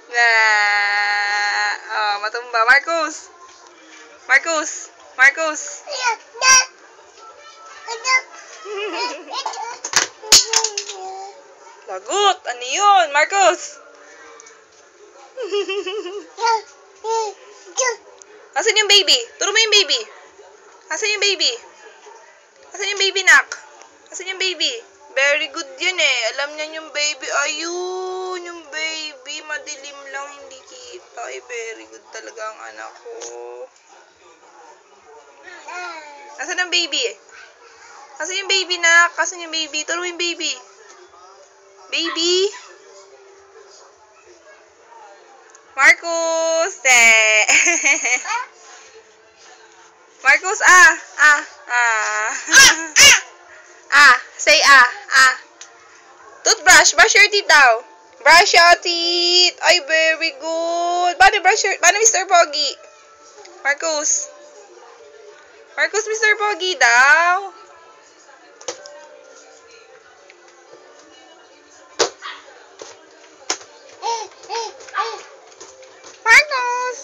Na. Oh, matumba. Marcus. Marcus. Marcus. Lagot. Ano yun? Marcus. Asan yung baby? Turo mo yung baby. Asan yung baby? Asan yung baby, nak? Asan yung baby? Very good yan eh. Alam niya yung baby. Ayun, yung baby. Madilim lang, hindi kita. Ay, very good talaga ang anak ko. Asan ang baby? Asan yung baby, nak? Asan yung baby? Turo mo yung baby. Baby? Marcus! Marcus, say Toothbrush, brush your teeth daw. Brush your teeth. Ay, very good. Paano Mr. Pogi? Marcus. Marcus, Mr. Pogi daw. Marcus.